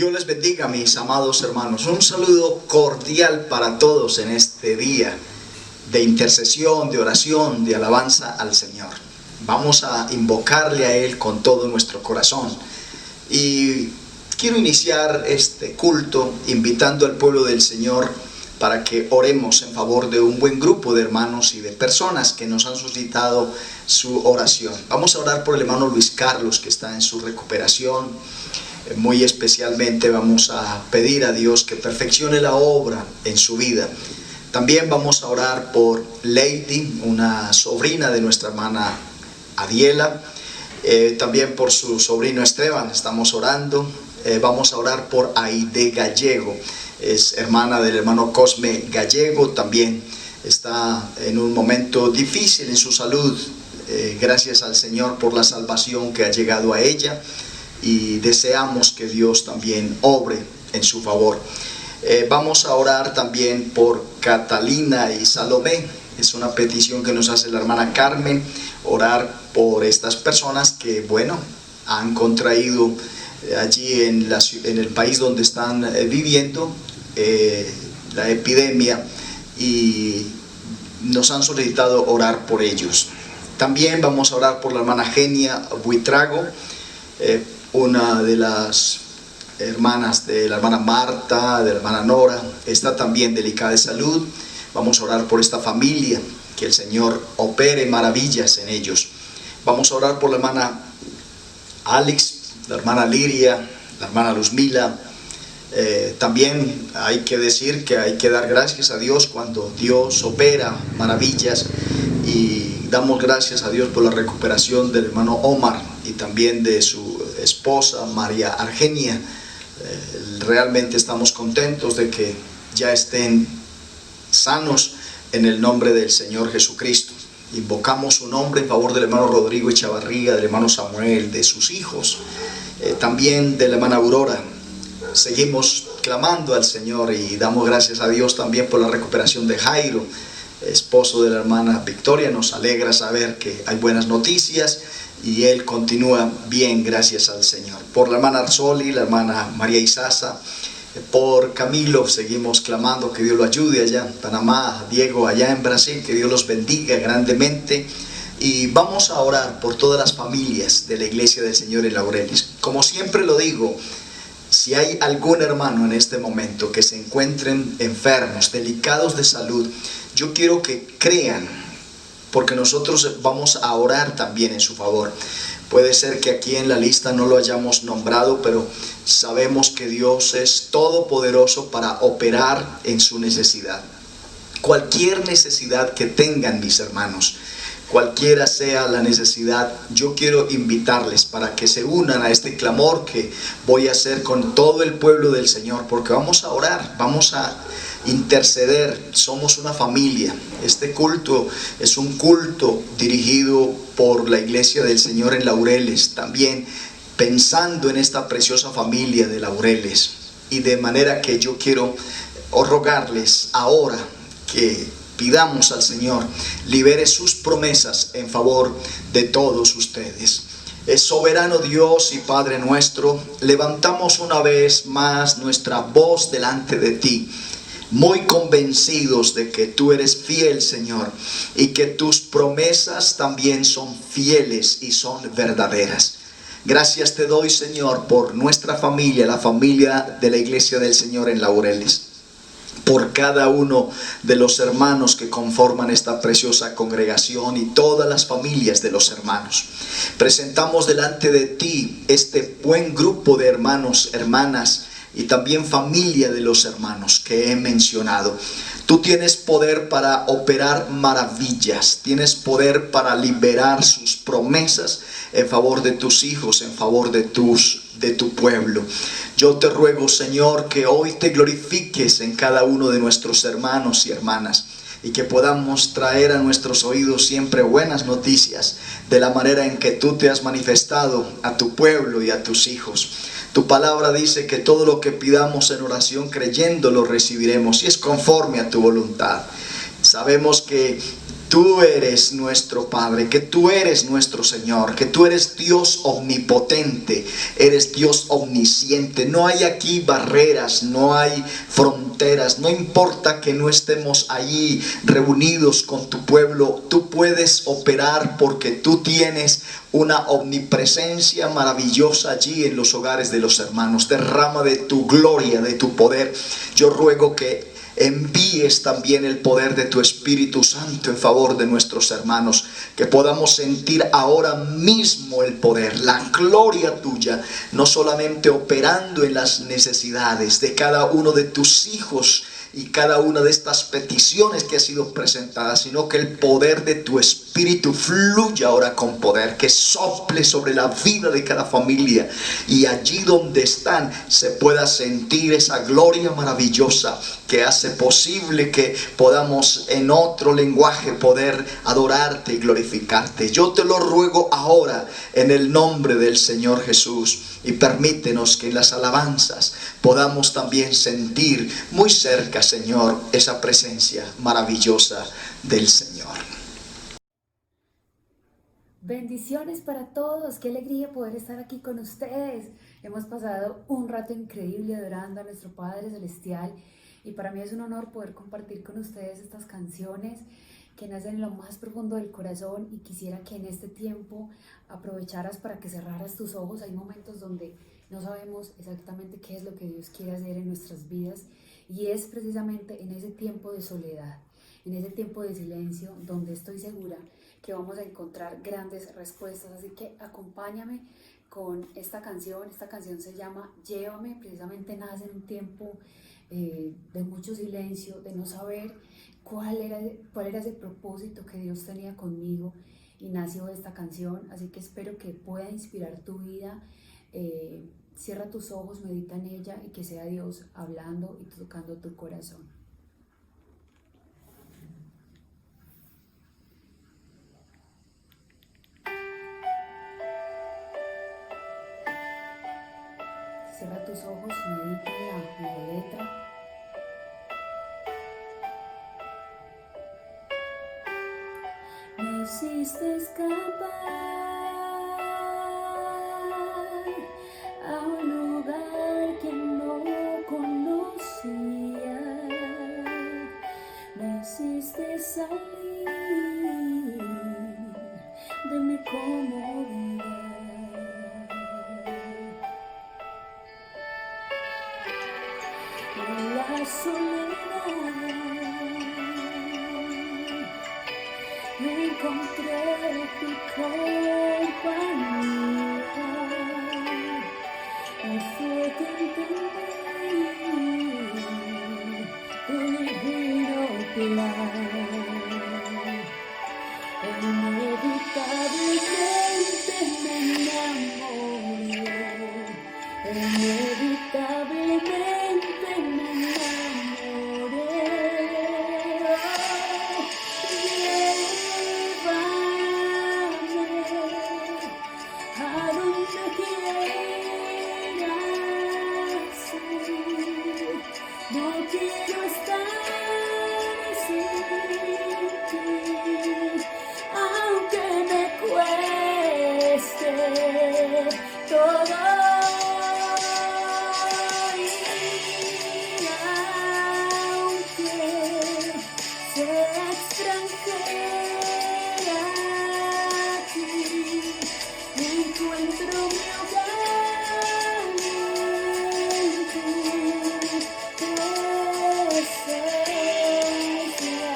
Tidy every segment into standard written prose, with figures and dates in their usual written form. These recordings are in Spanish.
Dios les bendiga, mis amados hermanos. Un saludo cordial para todos en este día de intercesión, de oración, de alabanza al Señor. Vamos a invocarle a Él con todo nuestro corazón. Y quiero iniciar este culto invitando al pueblo del Señor para que oremos en favor de un buen grupo de hermanos y de personas que nos han suscitado su oración. Vamos a orar por el hermano Luis Carlos, que está en su recuperación. Muy especialmente vamos a pedir a Dios que perfeccione la obra en su vida. También vamos a orar por Lady, una sobrina de nuestra hermana Adiela. También por su sobrino Esteban estamos orando. Vamos a orar por Aide Gallego, es hermana del hermano Cosme Gallego. También está en un momento difícil en su salud. Gracias al Señor por la salvación que ha llegado a ella. Y deseamos que Dios también obre en su favor. Vamos a orar también por Catalina y Salomé. Es una petición que nos hace la hermana Carmen, orar por estas personas que, han contraído allí en el país donde están viviendo la epidemia, y nos han solicitado orar por ellos. También vamos a orar por la hermana Genia Buitrago, una de las hermanas de la hermana Marta, de la hermana Nora, está también delicada de salud. Vamos a orar por esta familia, que el Señor opere maravillas en ellos. Vamos a orar por la hermana Alex, la hermana Liria, la hermana Luzmila. También hay que decir que hay que dar gracias a Dios cuando Dios opera maravillas, y damos gracias a Dios por la recuperación del hermano Omar y también de su esposa María Argenia. Realmente estamos contentos de que ya estén sanos en el nombre del Señor Jesucristo. Invocamos su nombre en favor del hermano Rodrigo Echavarría, del hermano Samuel, de sus hijos, también de la hermana Aurora. Seguimos clamando al Señor y damos gracias a Dios también por la recuperación de Jairo, esposo de la hermana Victoria. Nos alegra saber que hay buenas noticias y él continúa bien, gracias al Señor. Por la hermana Arzoli, la hermana María Isaza, por Camilo seguimos clamando que Dios lo ayude allá en Panamá, Diego allá en Brasil, que Dios los bendiga grandemente. Y vamos a orar por todas las familias de la Iglesia del Señor en Laureles. Como siempre lo digo, si hay algún hermano en este momento que se encuentren enfermos, delicados de salud, yo quiero que crean, porque nosotros vamos a orar también en su favor. Puede ser que aquí en la lista no lo hayamos nombrado, pero sabemos que Dios es todopoderoso para operar en su necesidad. Cualquier necesidad que tengan mis hermanos, cualquiera sea la necesidad, yo quiero invitarles para que se unan a este clamor que voy a hacer con todo el pueblo del Señor, porque vamos a orar, vamos a interceder. Somos una familia. Este culto es un culto dirigido por la Iglesia del Señor en Laureles, también pensando en esta preciosa familia de Laureles, y de manera que yo quiero rogarles ahora que pidamos al Señor libere sus promesas en favor de todos ustedes. Es soberano Dios y Padre nuestro, levantamos una vez más nuestra voz delante de ti, muy convencidos de que tú eres fiel, Señor, y que tus promesas también son fieles y son verdaderas. Gracias te doy, Señor, por nuestra familia, la familia de la Iglesia del Señor en Laureles, por cada uno de los hermanos que conforman esta preciosa congregación y todas las familias de los hermanos. Presentamos delante de ti este buen grupo de hermanos, hermanas y también familia de los hermanos que he mencionado. Tú tienes poder para operar maravillas, tienes poder para liberar sus promesas en favor de tus hijos, en favor de tu pueblo. Yo te ruego, Señor, que hoy te glorifiques en cada uno de nuestros hermanos y hermanas, y que podamos traer a nuestros oídos siempre buenas noticias de la manera en que tú te has manifestado a tu pueblo y a tus hijos. Tu palabra dice que todo lo que pidamos en oración creyendo lo recibiremos, y es conforme a tu voluntad. Sabemos que tú eres nuestro Padre, que tú eres nuestro Señor, que tú eres Dios omnipotente, eres Dios omnisciente. No hay aquí barreras, no hay fronteras, no importa que no estemos allí reunidos con tu pueblo, tú puedes operar porque tú tienes una omnipresencia maravillosa allí en los hogares de los hermanos. Derrama de tu gloria, de tu poder. Yo ruego que envíes también el poder de tu Espíritu Santo en favor de nuestros hermanos, que podamos sentir ahora mismo el poder, la gloria tuya, no solamente operando en las necesidades de cada uno de tus hijos y cada una de estas peticiones que ha sido presentada, sino que el poder de tu Espíritu fluya ahora con poder, que sople sobre la vida de cada familia, y allí donde están se pueda sentir esa gloria maravillosa que hace posible que podamos en otro lenguaje poder adorarte y glorificarte. Yo te lo ruego ahora en el nombre del Señor Jesús, y permítenos que en las alabanzas podamos también sentir muy cerca, Señor, esa presencia maravillosa del Señor. Bendiciones para todos, qué alegría poder estar aquí con ustedes. Hemos pasado un rato increíble adorando a nuestro Padre Celestial, y para mí es un honor poder compartir con ustedes estas canciones que nacen en lo más profundo del corazón, y quisiera que en este tiempo aprovecharas para que cerraras tus ojos. Hay momentos donde no sabemos exactamente qué es lo que Dios quiere hacer en nuestras vidas, y es precisamente en ese tiempo de soledad, en ese tiempo de silencio, donde estoy segura que vamos a encontrar grandes respuestas. Así que acompáñame con esta canción. Esta canción se llama Llévame. Precisamente nace en un tiempo de mucho silencio, de no saber cuál era ese propósito que Dios tenía conmigo, y nació esta canción. Así que espero que pueda inspirar tu vida. Cierra tus ojos, medita en ella, y que sea Dios hablando y tocando tu corazón. Cierra tus ojos, medita en la letra. Me hiciste escapar a un lugar que no conocía. Me hiciste salir de mi comodidad. En la soledad encontré tu compañía, y fue que entendí tu divino plan. Inevitablemente me enamoré, inevitablemente me enamoré. A donde quieras ir, no quiero estar sin ti, aunque me cueste todo, y aunque sea extranjera, encuentro mi hogar en tu presencia.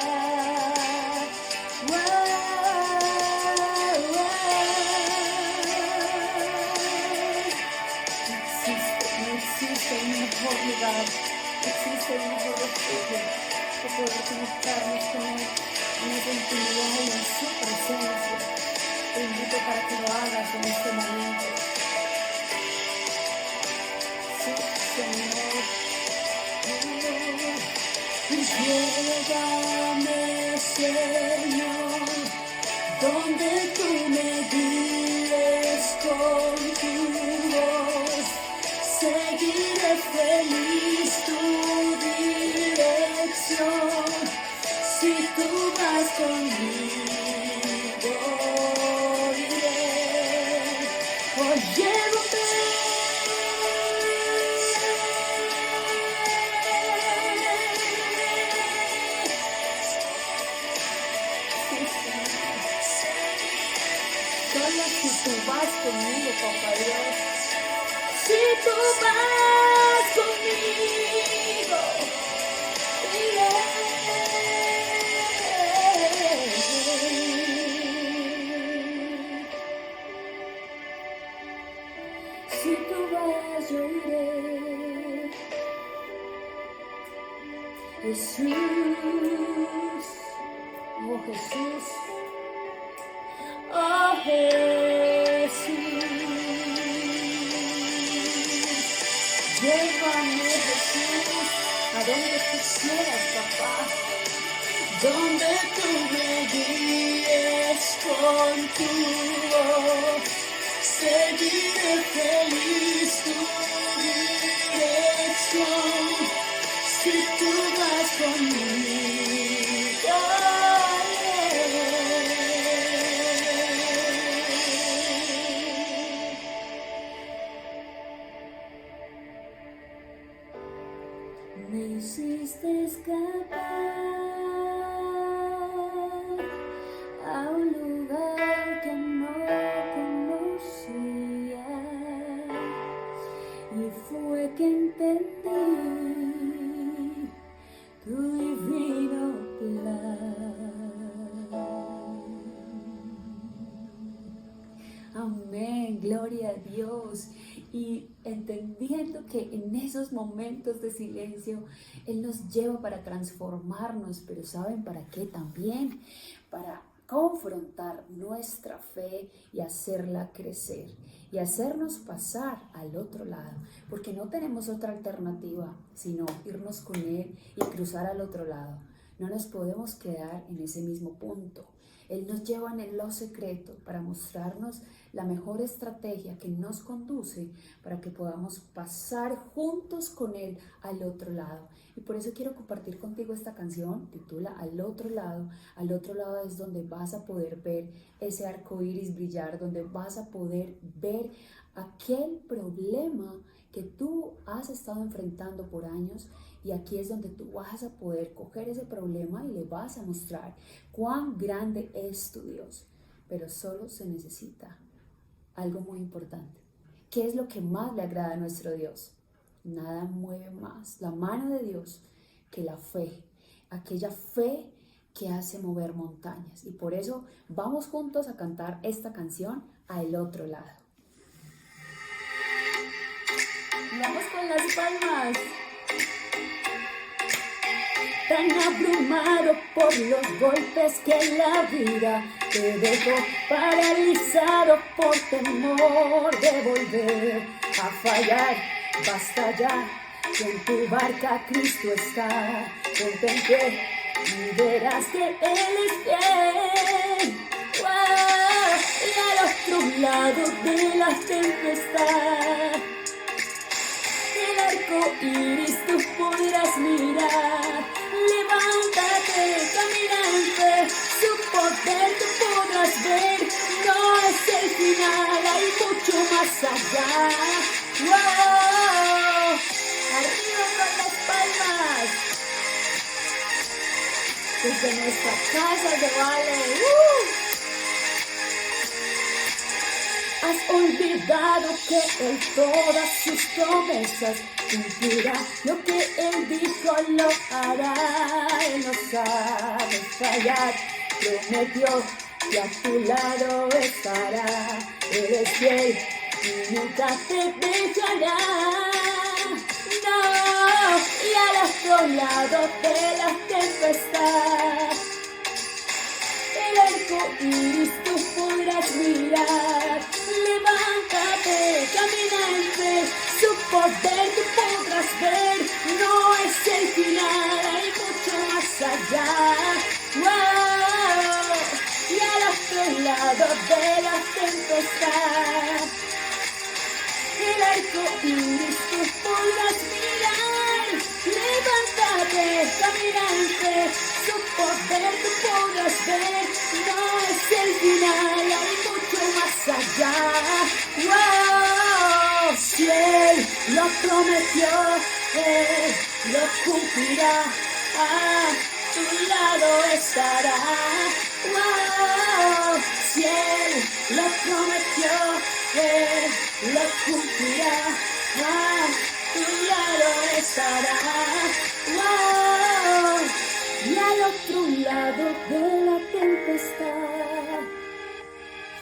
No existe un mejor lugar, no existe un mejor refugio que poder conectarnos con Él en esa intimidad y en su presencia. Te invito para que lo hagas en este momento. Sí, Señor. Llévame, Señor, donde tú me guíes con tu voz. Seguiré feliz tu dirección, si tú vas conmigo. llévame. Solo si tú vas conmigo, papá Dios. Si tú vas conmigo, si tú vas, yo iré. Jesús, oh Jesús, oh Jesús. Llévame, Jesús, a donde tú quieras, papá, donde tú me guíes con tu voz. Seguiré feliz tu dirección, si tú vas conmigo. Me hiciste escapar a un lugar que no conocía, y fue que entendí tu divino plan. Amén, gloria a Dios. Y entendiendo que en esos momentos de silencio Él nos lleva para transformarnos, pero ¿saben para qué también? Para confrontar nuestra fe y hacerla crecer y hacernos pasar al otro lado, porque no tenemos otra alternativa sino irnos con Él y cruzar al otro lado. No nos podemos quedar en ese mismo punto. Él nos lleva en lo secreto para mostrarnos la mejor estrategia que nos conduce para que podamos pasar juntos con Él al otro lado. Y por eso quiero compartir contigo esta canción, titula Al otro lado. Al otro lado es donde vas a poder ver ese arco iris brillar, donde vas a poder ver aquel problema que tú has estado enfrentando por años, y aquí es donde tú vas a poder coger ese problema y le vas a mostrar cuán grande es tu Dios. Pero solo se necesita algo muy importante. ¿Qué es lo que más le agrada a nuestro Dios? Nada mueve más la mano de Dios que la fe, aquella fe que hace mover montañas. Y por eso vamos juntos a cantar esta canción Al otro lado. Vamos con las palmas. Tan abrumado por los golpes que la vida te dejó, paralizado por temor de volver a fallar. Basta ya, que en tu barca Cristo está. Ponte en pie y verás que Él es fiel. ¡Wow! Y al otro lado de la tempestad, el arco iris tú podrás mirar. Levántate, caminante, su poder tú podrás ver. No es el final, hay mucho más allá. ¡Wow! Arriba con las palmas. Desde nuestra casa de Vale. Has olvidado que Él todas sus promesas cumplirá. Lo que Él dijo lo hará. Él no sabe fallar. Prometió que a tu lado estará. Él es fiel y nunca te dejará. No, y al otro lado de la tempestad, el arco iris tú podrás mirar. Levántate, caminante, su poder tú podrás ver. No es el final, hay mucho más allá. ¡Wow! Y al otro lado de la tempestad, el arco iris tú podrás mirar. Levántate, caminante, su poder tú podrás ver. No es el final, hay mucho más allá. ¡Wow! Si Él lo prometió, Él lo cumplirá. A tu lado estará. Wow. Si Él lo prometió, Él lo cumplirá. A tu lado estará. Wow. Y al otro lado de la tempestad,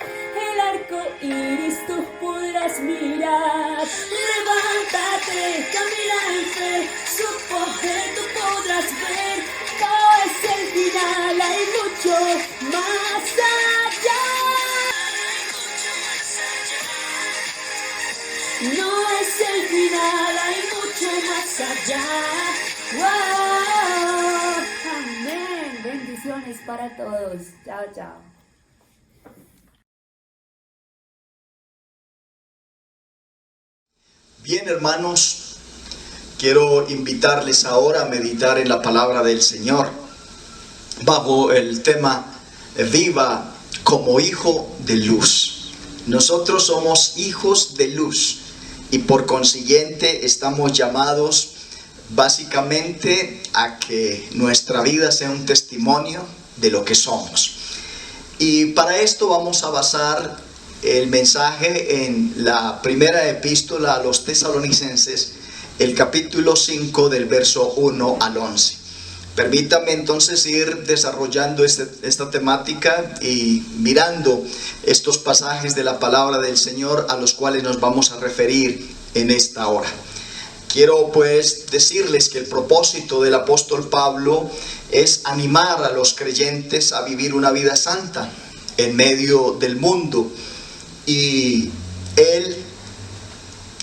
el arco iris tú podrás mirar. Levántate, camina en fe, su poder tú podrás ver. No es el final, hay mucho más allá. No es el final, hay mucho más allá. ¡Wow! Amén. Bendiciones para todos. Chao, chao. Bien, hermanos, quiero invitarles ahora a meditar en la palabra del Señor bajo el tema Viva como hijo de luz. Nosotros somos hijos de luz y por consiguiente estamos llamados básicamente a que nuestra vida sea un testimonio de lo que somos. Y para esto vamos a basar el mensaje en la primera epístola a los Tesalonicenses, el capítulo 5 del verso 1 al 11. Permítame entonces ir desarrollando esta temática y mirando estos pasajes de la palabra del Señor a los cuales nos vamos a referir en esta hora. Quiero pues decirles que el propósito del apóstol Pablo es animar a los creyentes a vivir una vida santa en medio del mundo. Y él,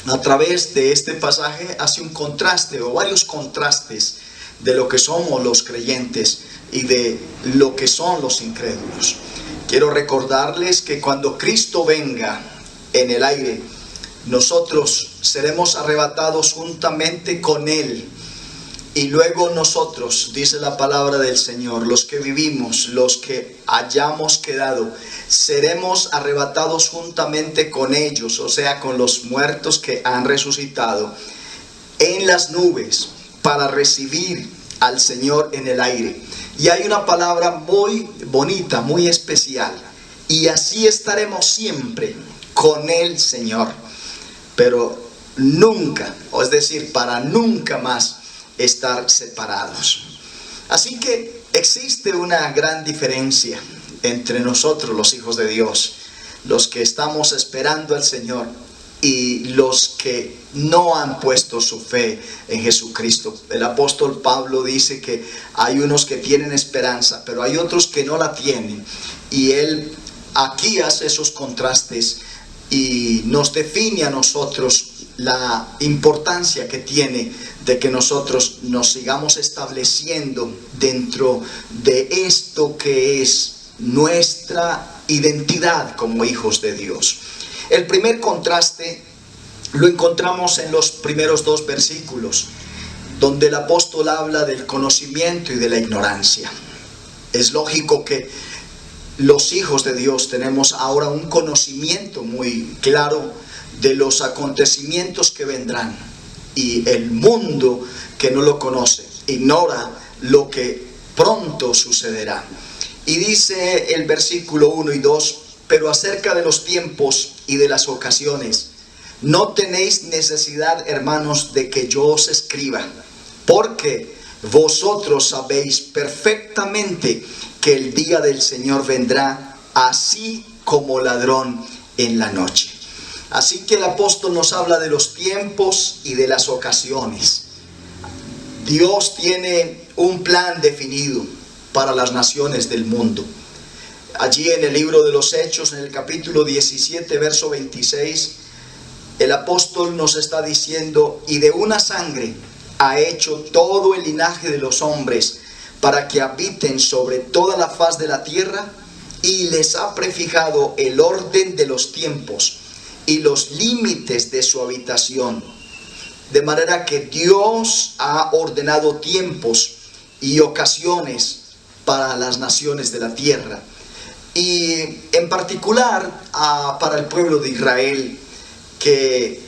a través de este pasaje, hace un contraste o varios contrastes de lo que somos los creyentes y de lo que son los incrédulos. Quiero recordarles que cuando Cristo venga en el aire, nosotros seremos arrebatados juntamente con Él. Y luego nosotros, dice la palabra del Señor, los que vivimos, los que hayamos quedado, seremos arrebatados juntamente con ellos, o sea, con los muertos que han resucitado, en las nubes, para recibir al Señor en el aire. Y hay una palabra muy bonita, muy especial. Y así estaremos siempre con el Señor. Pero nunca, o es decir, para nunca más estar separados. Así que existe una gran diferencia entre nosotros los hijos de Dios, los que estamos esperando al Señor y los que no han puesto su fe en Jesucristo. El apóstol Pablo dice que hay unos que tienen esperanza, pero hay otros que no la tienen. Y él aquí hace esos contrastes y nos define a nosotros la importancia que tiene de que nosotros nos sigamos estableciendo dentro de esto que es nuestra identidad como hijos de Dios. El primer contraste lo encontramos en los primeros dos versículos, donde el apóstol habla del conocimiento y de la ignorancia. Es lógico que los hijos de Dios tenemos ahora un conocimiento muy claro de los acontecimientos que vendrán, y el mundo que no lo conoce ignora lo que pronto sucederá. Y dice el versículo 1 y 2: pero acerca de los tiempos y de las ocasiones, no tenéis necesidad, hermanos, de que yo os escriba, porque vosotros sabéis perfectamente que el día del Señor vendrá así como ladrón en la noche. Así que el apóstol nos habla de los tiempos y de las ocasiones. Dios tiene un plan definido para las naciones del mundo. Allí en el libro de los Hechos, en el capítulo 17, verso 26, el apóstol nos está diciendo: y de una sangre ha hecho todo el linaje de los hombres para que habiten sobre toda la faz de la tierra, y les ha prefijado el orden de los tiempos y los límites de su habitación. De manera que Dios ha ordenado tiempos y ocasiones para las naciones de la tierra. Y en particular para el pueblo de Israel, que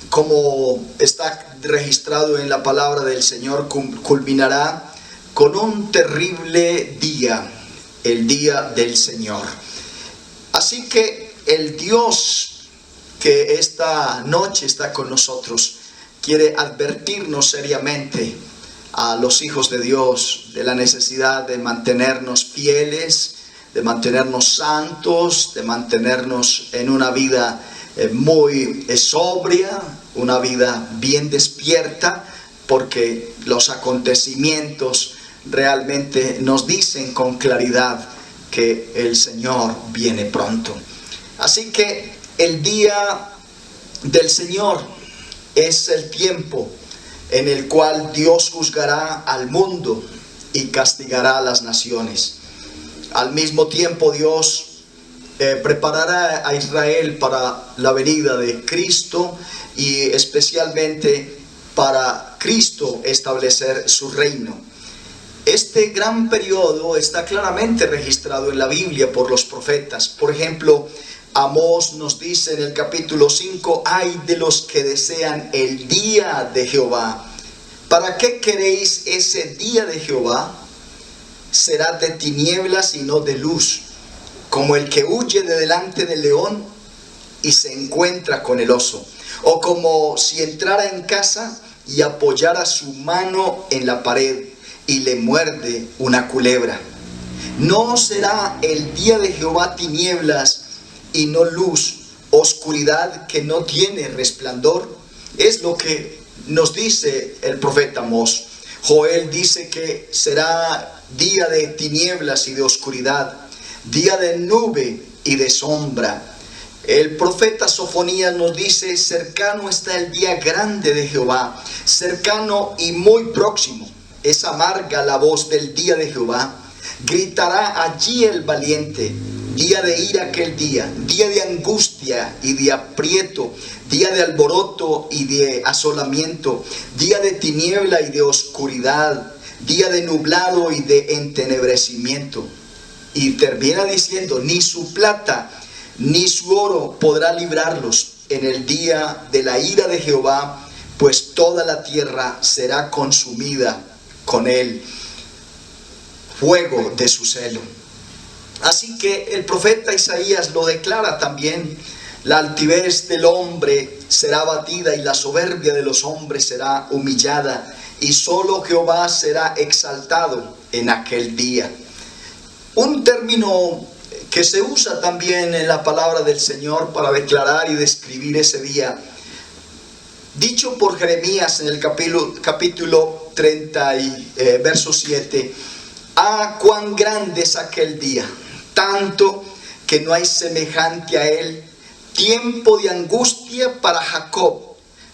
como está registrado en la palabra del Señor, culminará con un terrible día, el día del Señor. Así que el Dios que esta noche está con nosotros quiere advertirnos seriamente a los hijos de Dios de la necesidad de mantenernos fieles, de mantenernos santos, de mantenernos en una vida muy sobria, una vida bien despierta, porque los acontecimientos realmente nos dicen con claridad que el Señor viene pronto. Así que el día del Señor es el tiempo en el cual Dios juzgará al mundo y castigará a las naciones. Al mismo tiempo Dios preparará a Israel para la venida de Cristo y especialmente para Cristo establecer su reino. Este gran periodo está claramente registrado en la Biblia por los profetas. Por ejemplo, Amós nos dice en el capítulo 5: ay de los que desean el día de Jehová. ¿Para qué queréis ese día de Jehová? Será de tinieblas y no de luz, como el que huye de delante del león y se encuentra con el oso, o como si entrara en casa y apoyara su mano en la pared y le muerde una culebra. ¿No será el día de Jehová tinieblas y no luz, oscuridad que no tiene resplandor? Es lo que nos dice el profeta Amós. Joel dice que será día de tinieblas y de oscuridad, día de nube y de sombra. El profeta Sofonías nos dice: cercano está el día grande de Jehová, cercano y muy próximo. Es amarga la voz del día de Jehová. Gritará allí el valiente. Día de ira aquel día, día de angustia y de aprieto, día de alboroto y de asolamiento, día de tiniebla y de oscuridad, día de nublado y de entenebrecimiento. Y termina diciendo: ni su plata ni su oro podrá librarlos en el día de la ira de Jehová, pues toda la tierra será consumida con el fuego de su celo. Así que el profeta Isaías lo declara también: la altivez del hombre será abatida y la soberbia de los hombres será humillada, y solo Jehová será exaltado en aquel día. Un término que se usa también en la palabra del Señor para declarar y describir ese día, dicho por Jeremías en el capítulo 30 y verso 7: ah, cuán grande es aquel día, tanto que no hay semejante a él, tiempo de angustia para Jacob,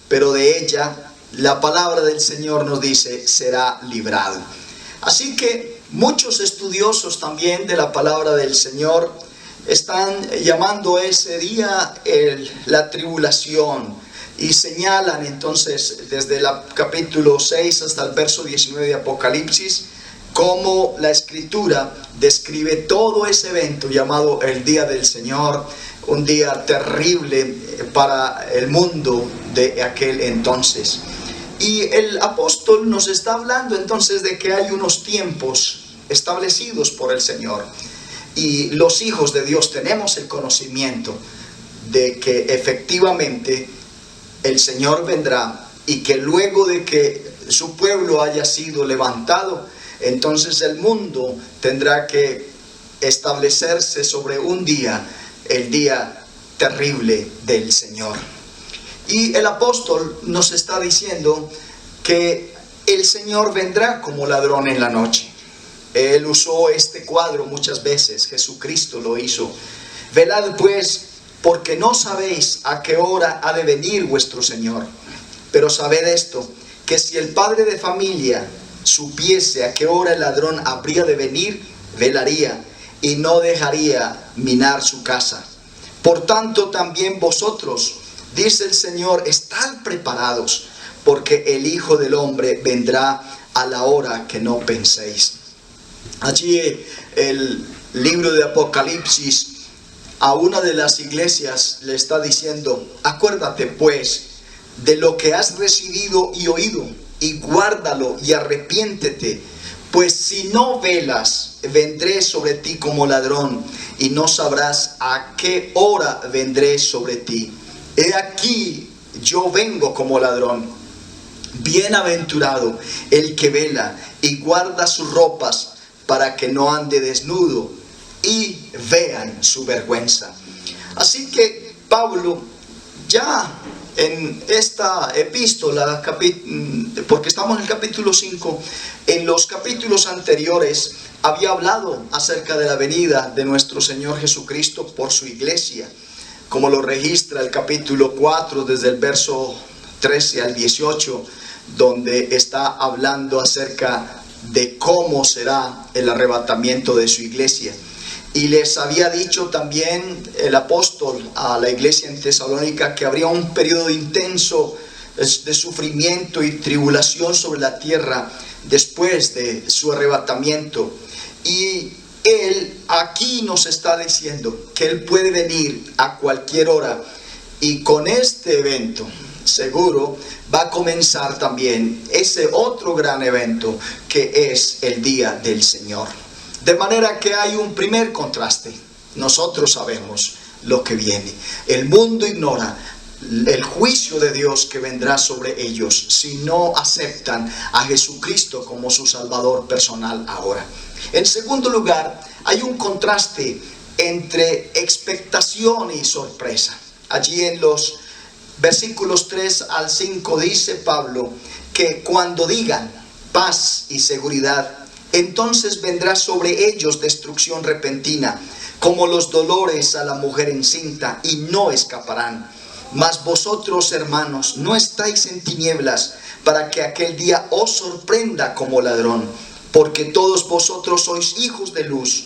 pero de ella la palabra del Señor nos dice: será librado. Así que muchos estudiosos también de la palabra del Señor están llamando ese día la tribulación, y señalan entonces desde el capítulo 6 hasta el verso 19 de Apocalipsis cómo la Escritura describe todo ese evento llamado el día del Señor, un día terrible para el mundo de aquel entonces. Y el apóstol nos está hablando entonces de que hay unos tiempos establecidos por el Señor, y los hijos de Dios tenemos el conocimiento de que efectivamente el Señor vendrá, y que luego de que su pueblo haya sido levantado, entonces el mundo tendrá que establecerse sobre un día, el día terrible del Señor. Y el apóstol nos está diciendo que el Señor vendrá como ladrón en la noche. Él usó este cuadro muchas veces, Jesucristo lo hizo. Velad pues, porque no sabéis a qué hora ha de venir vuestro Señor. Pero sabed esto, que si el padre de familia supiese a qué hora el ladrón habría de venir, velaría y no dejaría minar su casa. Por tanto también vosotros, dice el Señor, estad preparados, porque el Hijo del Hombre vendrá a la hora que no penséis. Allí el libro de Apocalipsis a una de las iglesias le está diciendo: acuérdate pues de lo que has recibido y oído, y guárdalo y arrepiéntete. Pues si no velas, vendré sobre ti como ladrón, y no sabrás a qué hora vendré sobre ti. He aquí, yo vengo como ladrón. Bienaventurado el que vela y guarda sus ropas, para que no ande desnudo y vean su vergüenza. Así que Pablo, ya en esta epístola, porque estamos en el capítulo 5, en los capítulos anteriores había hablado acerca de la venida de nuestro Señor Jesucristo por su iglesia, como lo registra el capítulo 4 desde el verso 13 al 18, donde está hablando acerca de cómo será el arrebatamiento de su iglesia. Y les había dicho también el apóstol a la iglesia en Tesalónica que habría un periodo intenso de sufrimiento y tribulación sobre la tierra después de su arrebatamiento. Y él aquí nos está diciendo que él puede venir a cualquier hora, y con este evento seguro va a comenzar también ese otro gran evento que es el día del Señor. De manera que hay un primer contraste. Nosotros sabemos lo que viene. El mundo ignora el juicio de Dios que vendrá sobre ellos si no aceptan a Jesucristo como su Salvador personal ahora. En segundo lugar, hay un contraste entre expectación y sorpresa. Allí en los versículos 3 al 5 dice Pablo que cuando digan paz y seguridad, entonces vendrá sobre ellos destrucción repentina, como los dolores a la mujer encinta, y no escaparán. Mas vosotros, hermanos, no estáis en tinieblas, para que aquel día os sorprenda como ladrón, porque todos vosotros sois hijos de luz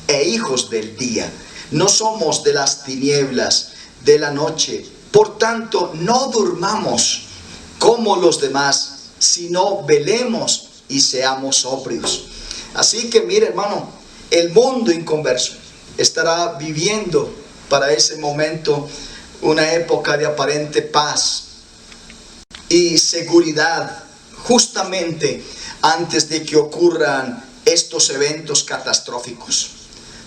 e hijos del día. No somos de las tinieblas de la noche. Por tanto, no durmamos como los demás, sino velemos y seamos sobrios. Así que mire, hermano, el mundo inconverso estará viviendo para ese momento una época de aparente paz y seguridad, justamente antes de que ocurran estos eventos catastróficos.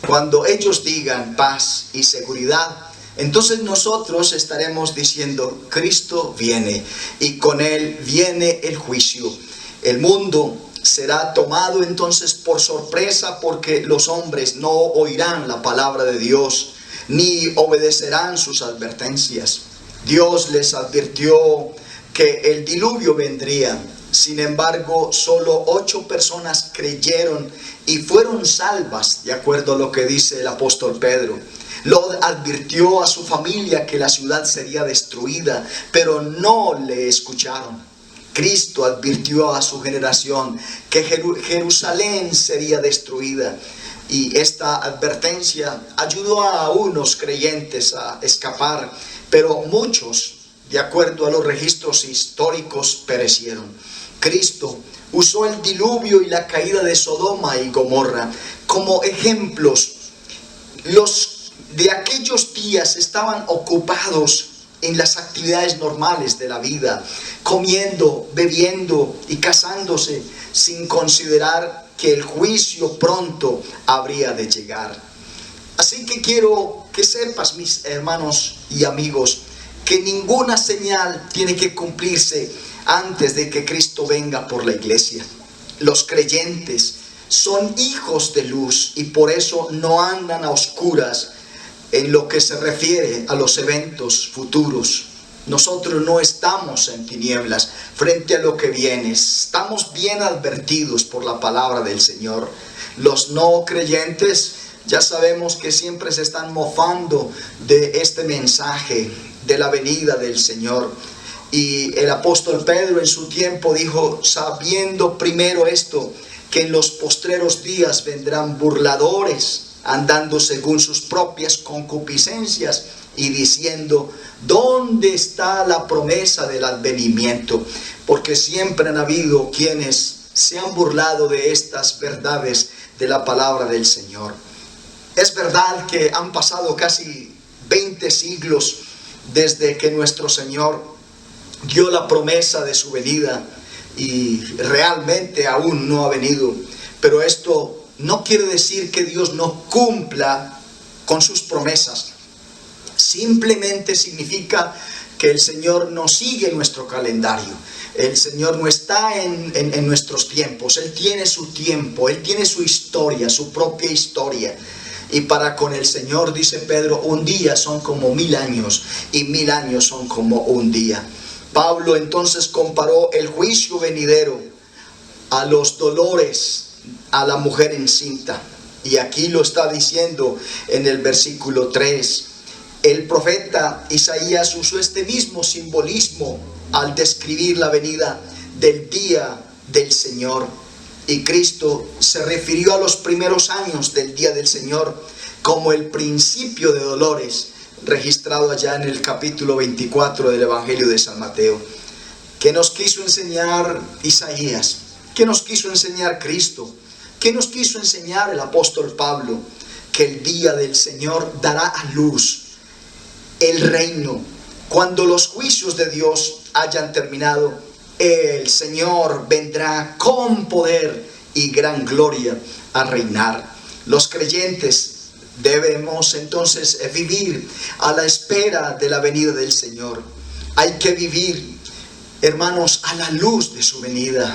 Cuando ellos digan paz y seguridad, entonces nosotros estaremos diciendo Cristo viene, y con él viene el juicio. El mundo será tomado entonces por sorpresa, porque los hombres no oirán la palabra de Dios ni obedecerán sus advertencias. Dios les advirtió que el diluvio vendría. Sin embargo, solo 8 personas creyeron y fueron salvas, de acuerdo a lo que dice el apóstol Pedro. Lot advirtió a su familia que la ciudad sería destruida, pero no le escucharon. Cristo advirtió a su generación que Jerusalén sería destruida, y esta advertencia ayudó a unos creyentes a escapar, pero muchos, de acuerdo a los registros históricos, perecieron. Cristo usó el diluvio y la caída de Sodoma y Gomorra como ejemplos. Los de aquellos días estaban ocupados en las actividades normales de la vida, comiendo, bebiendo y casándose, sin considerar que el juicio pronto habría de llegar. Así que quiero que sepas, mis hermanos y amigos, que ninguna señal tiene que cumplirse antes de que Cristo venga por la iglesia. Los creyentes son hijos de luz y por eso no andan a oscuras en lo que se refiere a los eventos futuros. Nosotros no estamos en tinieblas frente a lo que viene. Estamos bien advertidos por la palabra del Señor. Los no creyentes ya sabemos que siempre se están mofando de este mensaje de la venida del Señor. Y el apóstol Pedro en su tiempo dijo, sabiendo primero esto, que en los postreros días vendrán burladores, andando según sus propias concupiscencias y diciendo, ¿dónde está la promesa del advenimiento? Porque siempre han habido quienes se han burlado de estas verdades de la palabra del Señor. Es verdad que han pasado casi 20 siglos desde que nuestro Señor dio la promesa de su venida y realmente aún no ha venido. Pero esto no quiere decir que Dios no cumpla con sus promesas. Simplemente significa que el Señor no sigue nuestro calendario. El Señor no está en nuestros tiempos. Él tiene su tiempo, Él tiene su historia, su propia historia. Y para con el Señor, dice Pedro, un día son como 1000 años y 1000 años son como un día. Pablo entonces comparó el juicio venidero a los dolores a la mujer encinta. Y aquí lo está diciendo en el versículo 3. El profeta Isaías usó este mismo simbolismo al describir la venida del día del Señor. Y Cristo se refirió a los primeros años del día del Señor como el principio de dolores, registrado allá en el capítulo 24 del Evangelio de San Mateo. ¿Qué nos quiso enseñar Isaías? ¿Qué nos quiso enseñar Cristo? ¿Qué nos quiso enseñar el apóstol Pablo? Que el día del Señor dará a luz el reino. Cuando los juicios de Dios hayan terminado, el Señor vendrá con poder y gran gloria a reinar. Los creyentes debemos entonces vivir a la espera de la venida del Señor. Hay que vivir, hermanos, a la luz de su venida.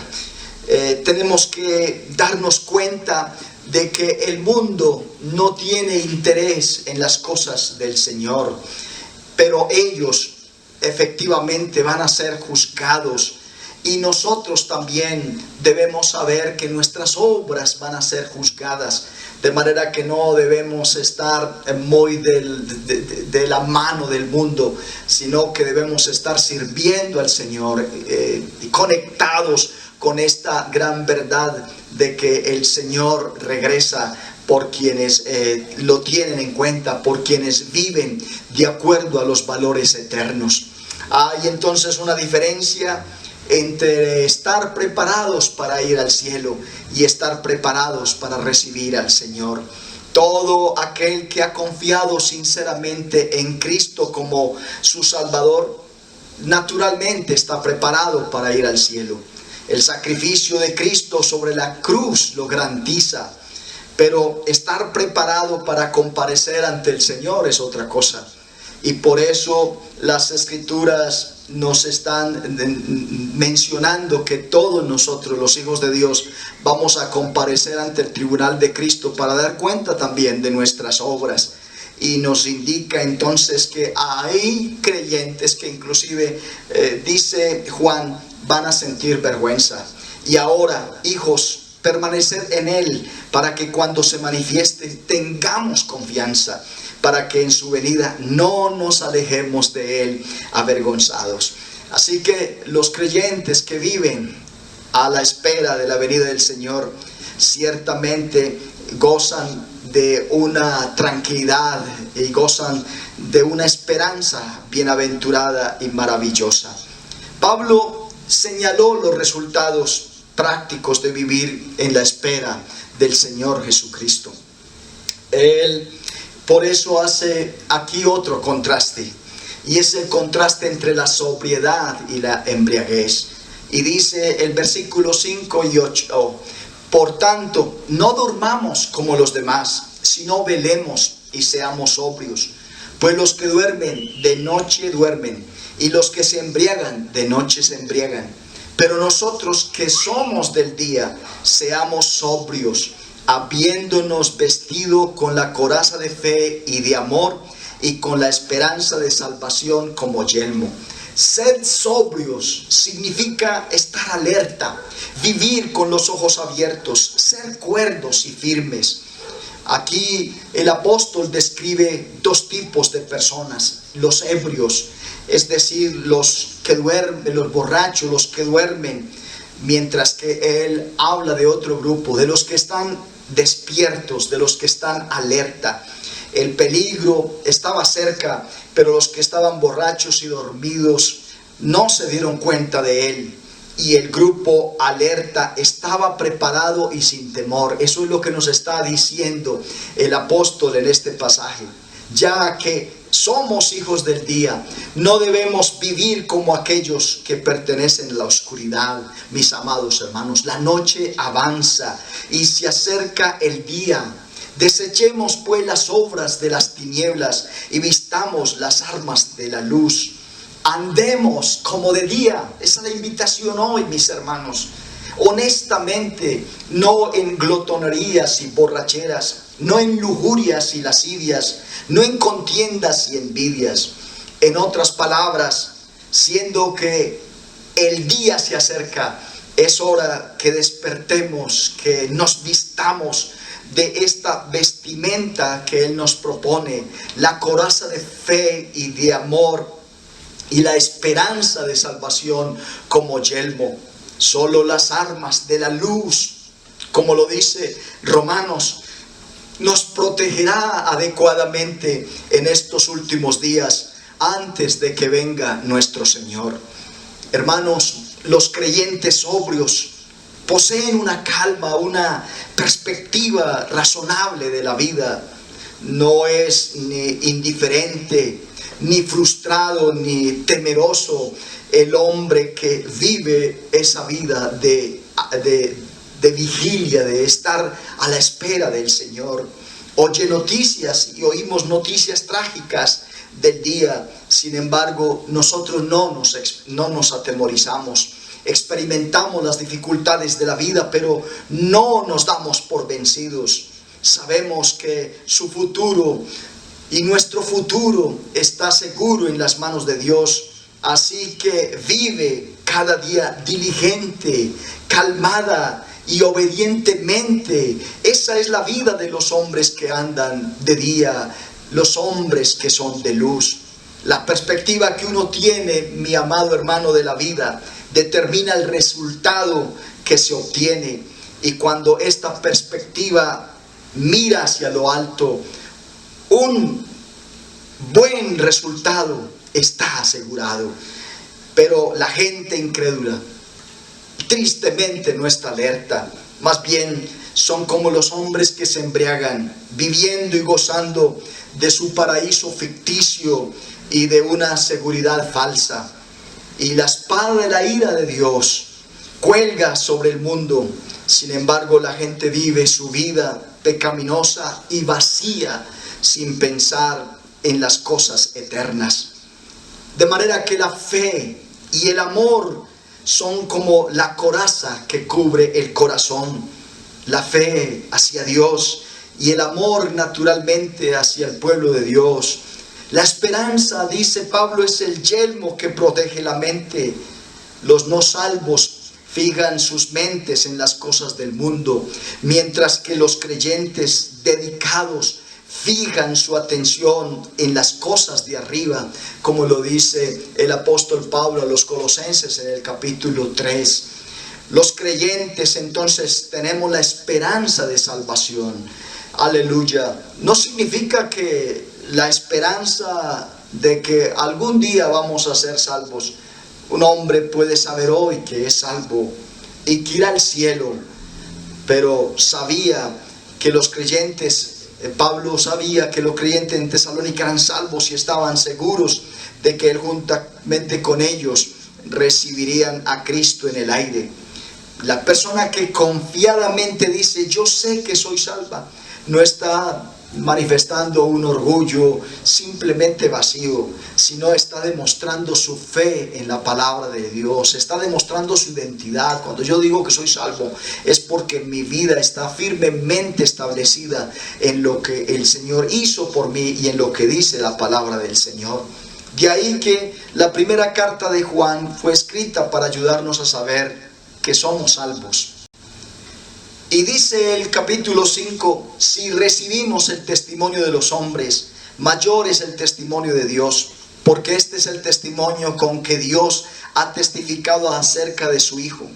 Tenemos que darnos cuenta de que el mundo no tiene interés en las cosas del Señor, pero ellos efectivamente van a ser juzgados. Y nosotros también debemos saber que nuestras obras van a ser juzgadas. De manera que no debemos estar muy de la mano del mundo, sino que debemos estar sirviendo al Señor y conectados con esta gran verdad de que el Señor regresa por quienes lo tienen en cuenta, por quienes viven de acuerdo a los valores eternos. Hay entonces una diferencia entre estar preparados para ir al cielo y estar preparados para recibir al Señor. Todo aquel que ha confiado sinceramente en Cristo como su Salvador, naturalmente está preparado para ir al cielo. El sacrificio de Cristo sobre la cruz lo garantiza, pero estar preparado para comparecer ante el Señor es otra cosa. Y por eso las Escrituras nos están mencionando que todos nosotros, los hijos de Dios, vamos a comparecer ante el tribunal de Cristo para dar cuenta también de nuestras obras. Y nos indica entonces que hay creyentes que inclusive, dice Juan, van a sentir vergüenza. Y ahora, hijos, permaneced en Él para que cuando se manifieste tengamos confianza, para que en su venida no nos alejemos de Él avergonzados. Así que los creyentes que viven a la espera de la venida del Señor ciertamente gozan de una tranquilidad y gozan de una esperanza bienaventurada y maravillosa. Pablo señaló los resultados prácticos de vivir en la espera del Señor Jesucristo. Él por eso hace aquí otro contraste, y es el contraste entre la sobriedad y la embriaguez. Y dice el versículo 5 y 8, por tanto, no durmamos como los demás, sino velemos y seamos sobrios. Pues los que duermen, de noche duermen, y los que se embriagan, de noche se embriagan. Pero nosotros que somos del día, seamos sobrios, habiéndonos vestido con la coraza de fe y de amor, y con la esperanza de salvación como yelmo. Ser sobrios significa estar alerta, vivir con los ojos abiertos, ser cuerdos y firmes. Aquí el apóstol describe dos tipos de personas: los ebrios, es decir, los que duermen, los borrachos, los que duermen, mientras que él habla de otro grupo, de los que están despiertos, de los que están alerta. El peligro estaba cerca, pero los que estaban borrachos y dormidos no se dieron cuenta de él. Y el grupo alerta estaba preparado y sin temor. Eso es lo que nos está diciendo el apóstol en este pasaje. Ya que Somos hijos del día. No debemos vivir como aquellos que pertenecen a la oscuridad, mis amados hermanos. La noche avanza y se acerca el día. Desechemos pues las obras de las tinieblas y vistamos las armas de la luz. Andemos como de día. Esa es la invitación hoy, mis hermanos. Honestamente, no en glotonerías y borracheras, no en lujurias y lascivias, no en contiendas y envidias. En otras palabras, siendo que el día se acerca, es hora que despertemos, que nos vistamos de esta vestimenta que Él nos propone, la coraza de fe y de amor y la esperanza de salvación como yelmo. Solo las armas de la luz, como lo dice Romanos, nos protegerá adecuadamente en estos últimos días antes de que venga nuestro Señor. Hermanos, los creyentes sobrios poseen una calma, una perspectiva razonable de la vida. No es ni indiferente, ni frustrado, ni temeroso el hombre que vive esa vida de vigilia, de estar a la espera del Señor. Oye noticias y oímos noticias trágicas del día. Sin embargo, nosotros no nos atemorizamos. Experimentamos las dificultades de la vida, pero no nos damos por vencidos. Sabemos que su futuro y nuestro futuro está seguro en las manos de Dios. Así que vive cada día diligente, calmada y obedientemente. Esa es la vida de los hombres que andan de día, los hombres que son de luz. La perspectiva que uno tiene, mi amado hermano, de la vida determina el resultado que se obtiene. Y cuando esta perspectiva mira hacia lo alto, un buen resultado está asegurado. Pero la gente incrédula tristemente no está alerta. Más bien son como los hombres que se embriagan, viviendo y gozando de su paraíso ficticio y de una seguridad falsa. Y la espada de la ira de Dios cuelga sobre el mundo. Sin embargo, la gente vive su vida pecaminosa y vacía sin pensar en las cosas eternas. De manera que la fe y el amor son como la coraza que cubre el corazón. La fe hacia Dios y el amor naturalmente hacia el pueblo de Dios. La esperanza, dice Pablo, es el yelmo que protege la mente. Los no salvos fijan sus mentes en las cosas del mundo, mientras que los creyentes dedicados fijan su atención en las cosas de arriba, como lo dice el apóstol Pablo a los Colosenses en el capítulo 3. Los creyentes entonces tenemos la esperanza de salvación. Aleluya. No significa que la esperanza de que algún día vamos a ser salvos. Un hombre puede saber hoy que es salvo y que irá al cielo, pero sabía que los creyentes, Pablo sabía que los creyentes en Tesalónica eran salvos y estaban seguros de que él juntamente con ellos recibirían a Cristo en el aire. La persona que confiadamente dice yo sé que soy salva, no está manifestando un orgullo simplemente vacío, sino está demostrando su fe en la palabra de Dios, está demostrando su identidad. Cuando yo digo que soy salvo, es porque mi vida está firmemente establecida en lo que el Señor hizo por mí y en lo que dice la palabra del Señor. De ahí que la primera carta de Juan fue escrita para ayudarnos a saber que somos salvos. Y dice el capítulo 5, si recibimos el testimonio de los hombres, mayor es el testimonio de Dios, porque este es el testimonio con que Dios ha testificado acerca de su Hijo.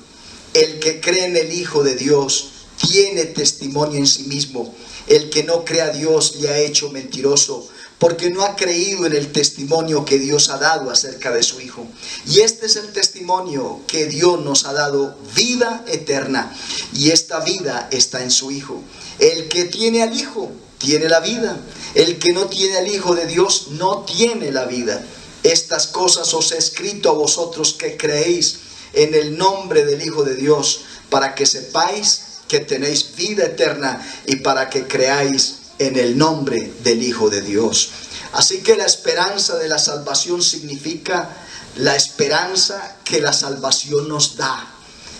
El que cree en el Hijo de Dios tiene testimonio en sí mismo. El que no cree a Dios le ha hecho mentiroso, porque no ha creído en el testimonio que Dios ha dado acerca de su Hijo. Y este es el testimonio que Dios nos ha dado, vida eterna. Y esta vida está en su Hijo. El que tiene al Hijo tiene la vida. El que no tiene al Hijo de Dios no tiene la vida. Estas cosas os he escrito a vosotros que creéis en el nombre del Hijo de Dios, para que sepáis que tenéis vida eterna y para que creáis en el nombre del Hijo de Dios. Así que la esperanza de la salvación significa la esperanza que la salvación nos da.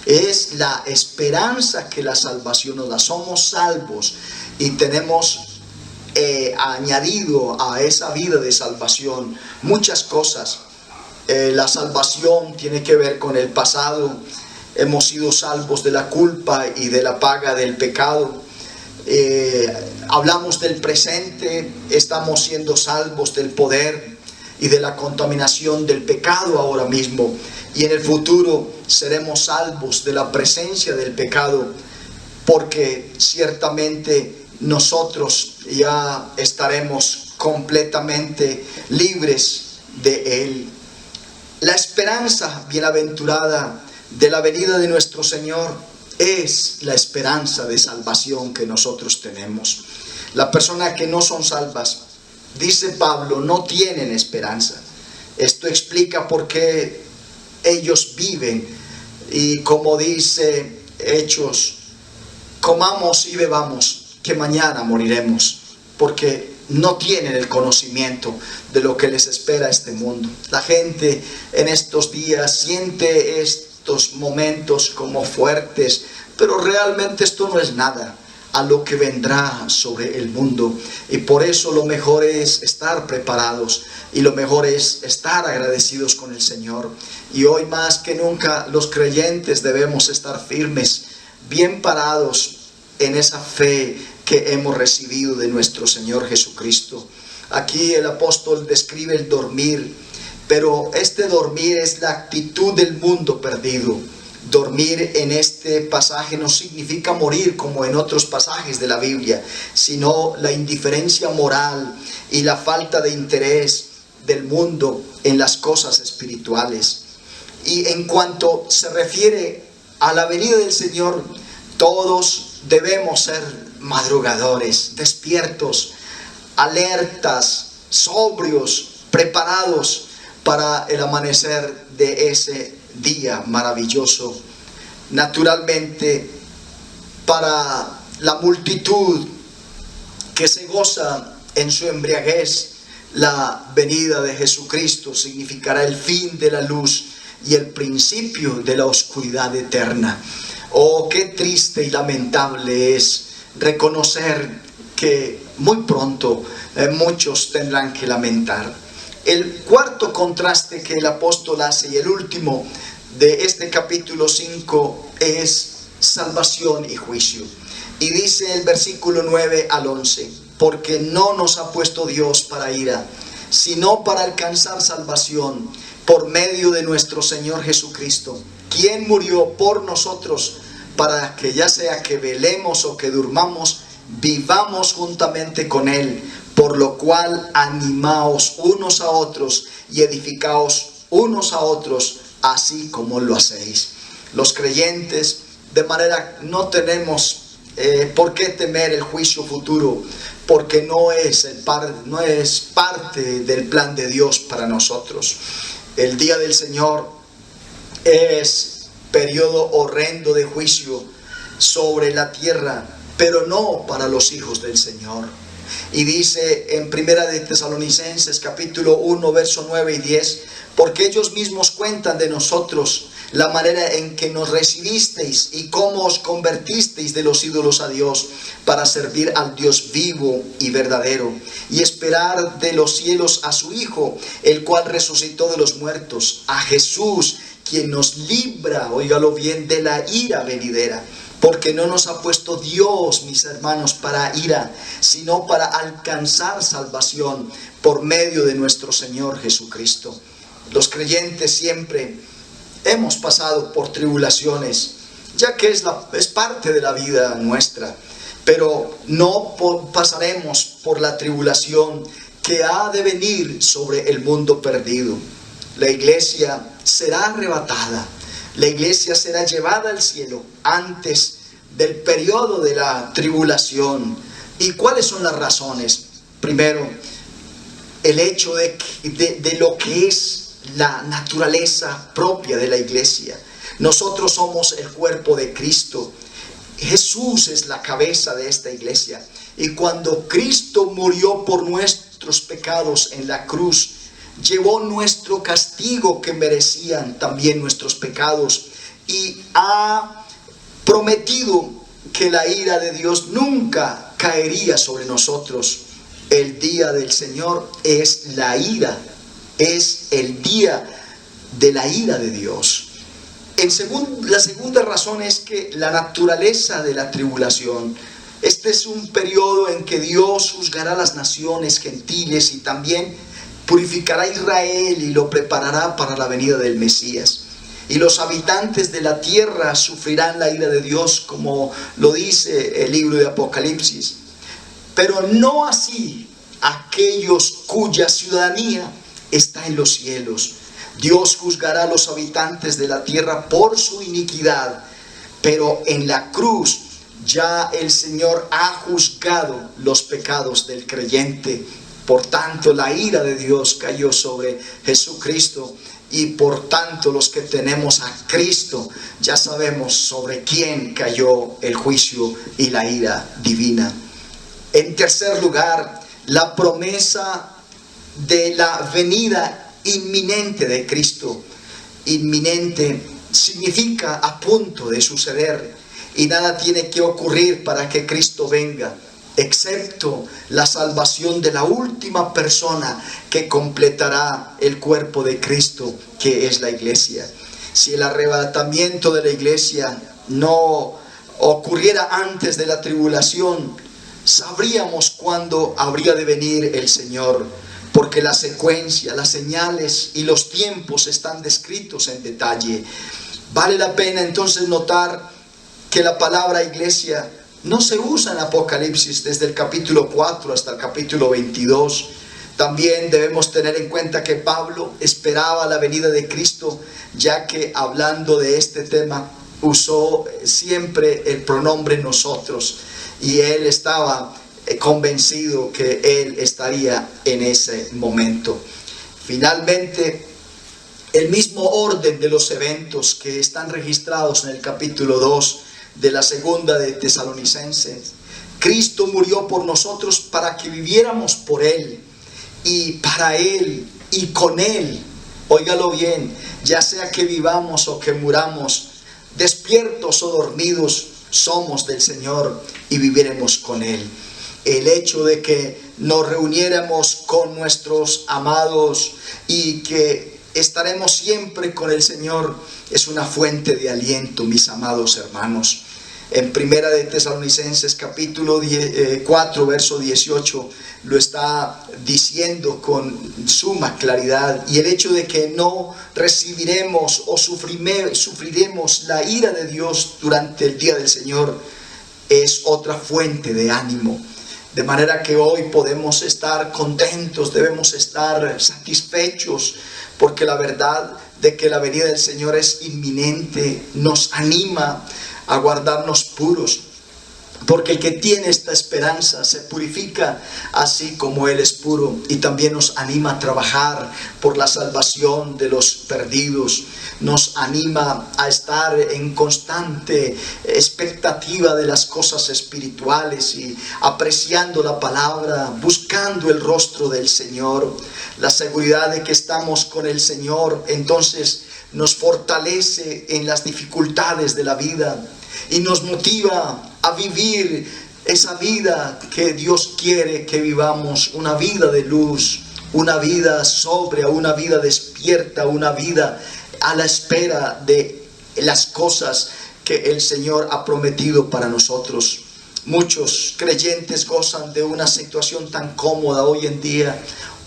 Es la esperanza que la salvación nos da. Somos salvos y tenemos añadido a esa vida de salvación muchas cosas. La salvación tiene que ver con el pasado. Hemos sido salvos de la culpa y de la paga del pecado. Hablamos del presente, estamos siendo salvos del poder y de la contaminación del pecado ahora mismo, y en el futuro seremos salvos de la presencia del pecado, porque ciertamente nosotros ya estaremos completamente libres de él. La esperanza bienaventurada de la venida de nuestro Señor es la esperanza de salvación que nosotros tenemos. Las personas que no son salvas, dice Pablo, no tienen esperanza. Esto explica por qué ellos viven, y como dice Hechos, comamos y bebamos, que mañana moriremos, porque no tienen el conocimiento de lo que les espera este mundo. La gente en estos días siente estos momentos como fuertes, pero realmente esto no es nada a lo que vendrá sobre el mundo, y por eso lo mejor es estar preparados y lo mejor es estar agradecidos con el Señor. Y hoy más que nunca los creyentes debemos estar firmes, bien parados en esa fe que hemos recibido de nuestro Señor Jesucristo. Aquí el apóstol describe el dormir, pero este dormir es la actitud del mundo perdido. Dormir en este pasaje no significa morir como en otros pasajes de la Biblia, sino la indiferencia moral y la falta de interés del mundo en las cosas espirituales. Y en cuanto se refiere a la venida del Señor, todos debemos ser madrugadores, despiertos, alertas, sobrios, preparados para el amanecer de ese día maravilloso. Naturalmente, para la multitud que se goza en su embriaguez, la venida de Jesucristo significará el fin de la luz y el principio de la oscuridad eterna. Oh, qué triste y lamentable es reconocer que muy pronto muchos tendrán que lamentar. El cuarto contraste que el apóstol hace, y el último de este capítulo 5, es salvación y juicio. Y dice el versículo 9 al 11, porque no nos ha puesto Dios para ira, sino para alcanzar salvación por medio de nuestro Señor Jesucristo, quien murió por nosotros, para que ya sea que velemos o que durmamos, vivamos juntamente con Él. Por lo cual animaos unos a otros y edificaos unos a otros, así como lo hacéis. Los creyentes, de manera, no tenemos por qué temer el juicio futuro, porque no es parte del plan de Dios para nosotros. El día del Señor es periodo horrendo de juicio sobre la tierra, pero no para los hijos del Señor. Y dice en Primera de Tesalonicenses capítulo 1 verso 9 y 10, porque ellos mismos cuentan de nosotros la manera en que nos recibisteis y cómo os convertisteis de los ídolos a Dios, para servir al Dios vivo y verdadero, y esperar de los cielos a su Hijo, el cual resucitó de los muertos, a Jesús, quien nos libra, óigalo bien, de la ira venidera. Porque no nos ha puesto Dios, mis hermanos, para ira, sino para alcanzar salvación por medio de nuestro Señor Jesucristo. Los creyentes siempre hemos pasado por tribulaciones, ya que es parte de la vida nuestra, pero no pasaremos por la tribulación que ha de venir sobre el mundo perdido. La iglesia será arrebatada. La iglesia será llevada al cielo antes del periodo de la tribulación, ¿Y cuáles son las razones? Primero, el hecho de lo que es la naturaleza propia de la iglesia. Nosotros somos el cuerpo de Cristo. Jesús es la cabeza de esta iglesia. Y cuando Cristo murió por nuestros pecados en la cruz, llevó nuestro castigo que merecían también nuestros pecados, y ha prometido que la ira de Dios nunca caería sobre nosotros. El día del Señor es la ira, es el día de la ira de Dios. La segunda razón es que la naturaleza de la tribulación. Este es un periodo en que Dios juzgará a las naciones gentiles y también purificará a Israel y lo preparará para la venida del Mesías. Y los habitantes de la tierra sufrirán la ira de Dios, como lo dice el libro de Apocalipsis. Pero no así aquellos cuya ciudadanía está en los cielos. Dios juzgará a los habitantes de la tierra por su iniquidad, pero en la cruz ya el Señor ha juzgado los pecados del creyente. Por tanto, la ira de Dios cayó sobre Jesucristo, y por tanto los que tenemos a Cristo ya sabemos sobre quién cayó el juicio y la ira divina. En tercer lugar, la promesa de la venida inminente de Cristo. Inminente significa a punto de suceder, y nada tiene que ocurrir para que Cristo venga, excepto la salvación de la última persona que completará el cuerpo de Cristo, que es la iglesia. Si el arrebatamiento de la iglesia no ocurriera antes de la tribulación, sabríamos cuándo habría de venir el Señor, porque la secuencia, las señales y los tiempos están descritos en detalle. Vale la pena entonces notar que la palabra iglesia no se usa en Apocalipsis desde el capítulo 4 hasta el capítulo 22. También debemos tener en cuenta que Pablo esperaba la venida de Cristo, ya que hablando de este tema usó siempre el pronombre nosotros, y él estaba convencido que él estaría en ese momento. Finalmente, el mismo orden de los eventos que están registrados en el capítulo 2 de la segunda de Tesalonicenses. Cristo murió por nosotros para que viviéramos por Él, y para Él y con Él. Óigalo bien, ya sea que vivamos o que muramos, despiertos o dormidos, somos del Señor y viviremos con Él. El hecho de que nos reuniéramos con nuestros amados y que estaremos siempre con el Señor es una fuente de aliento, mis amados hermanos. En primera de Tesalonicenses capítulo 4 verso 18 lo está diciendo con suma claridad. Y el hecho de que no recibiremos o sufriremos la ira de Dios durante el día del Señor es otra fuente de ánimo. De manera que hoy podemos estar contentos, debemos estar satisfechos, porque la verdad de que la venida del Señor es inminente nos anima a guardarnos puros, porque el que tiene esta esperanza se purifica así como Él es puro, y también nos anima a trabajar por la salvación de los perdidos. Nos anima a estar en constante expectativa de las cosas espirituales y apreciando la palabra, buscando el rostro del Señor. La seguridad de que estamos con el Señor entonces nos fortalece en las dificultades de la vida y nos motiva a vivir esa vida que Dios quiere que vivamos, una vida de luz, una vida sobria, una vida despierta, una vida a la espera de las cosas que el Señor ha prometido para nosotros. Muchos creyentes gozan de una situación tan cómoda hoy en día.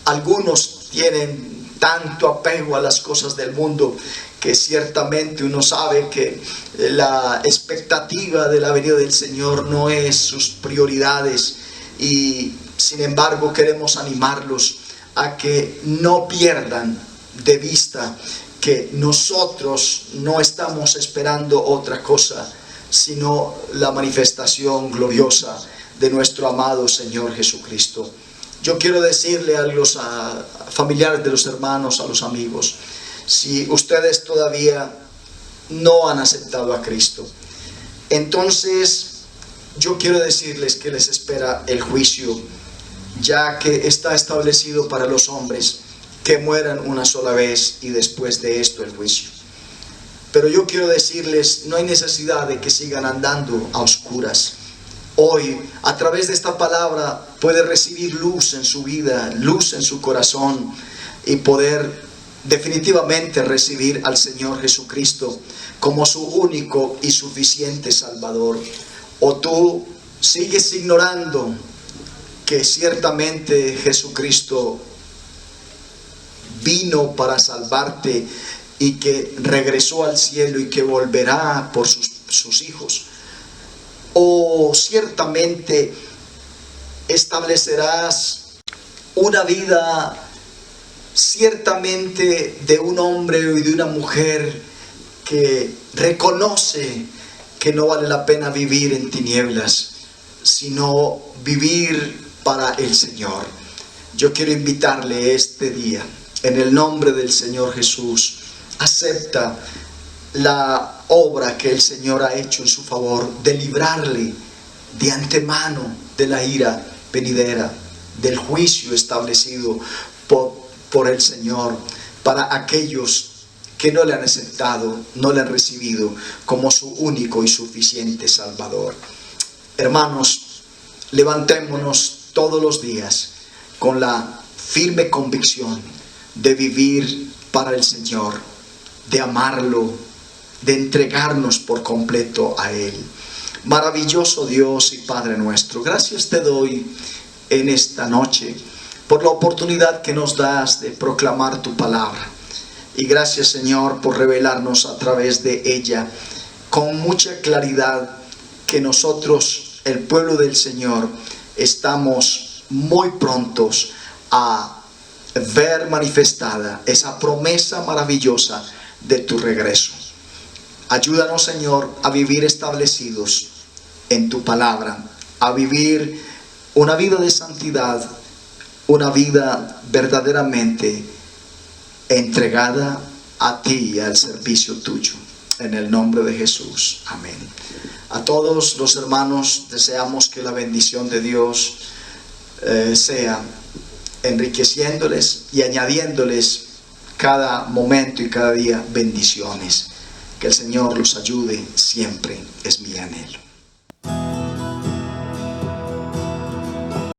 Algunos tienen tanto apego a las cosas del mundo que ciertamente uno sabe que la expectativa de la venida del Señor no es sus prioridades, y sin embargo queremos animarlos a que no pierdan de vista que nosotros no estamos esperando otra cosa sino la manifestación gloriosa de nuestro amado Señor Jesucristo. Yo quiero decirle a los familiares de los hermanos, a los amigos, si ustedes todavía no han aceptado a Cristo, entonces yo quiero decirles que les espera el juicio, ya que está establecido para los hombres que mueran una sola vez y después de esto el juicio. Pero yo quiero decirles, no hay necesidad de que sigan andando a oscuras. Hoy, a través de esta palabra, puede recibir luz en su vida, luz en su corazón, y poder definitivamente recibir al Señor Jesucristo como su único y suficiente Salvador. O tú sigues ignorando que ciertamente Jesucristo vino para salvarte y que regresó al cielo y que volverá por sus hijos. O ciertamente establecerás una vida ciertamente de un hombre y de una mujer que reconoce que no vale la pena vivir en tinieblas, sino vivir para el Señor. Yo quiero invitarle este día, en el nombre del Señor Jesús, acepta la obra que el Señor ha hecho en su favor, de librarle de antemano de la ira venidera, del juicio establecido por el Señor para aquellos que no le han aceptado, no le han recibido como su único y suficiente Salvador. Hermanos, levantémonos todos los días con la firme convicción de vivir para el Señor, de amarlo, de entregarnos por completo a Él. Maravilloso Dios y Padre nuestro, gracias te doy en esta noche por la oportunidad que nos das de proclamar tu palabra. Y gracias, Señor, por revelarnos a través de ella con mucha claridad que nosotros, el pueblo del Señor, estamos muy prontos a ver manifestada esa promesa maravillosa de tu regreso. Ayúdanos, Señor, a vivir establecidos en tu palabra, a vivir una vida de santidad, una vida verdaderamente entregada a ti y al servicio tuyo. En el nombre de Jesús. Amén. A todos los hermanos deseamos que la bendición de Dios sea enriqueciéndoles y añadiéndoles cada momento y cada día bendiciones. Que el Señor los ayude siempre, es mi anhelo.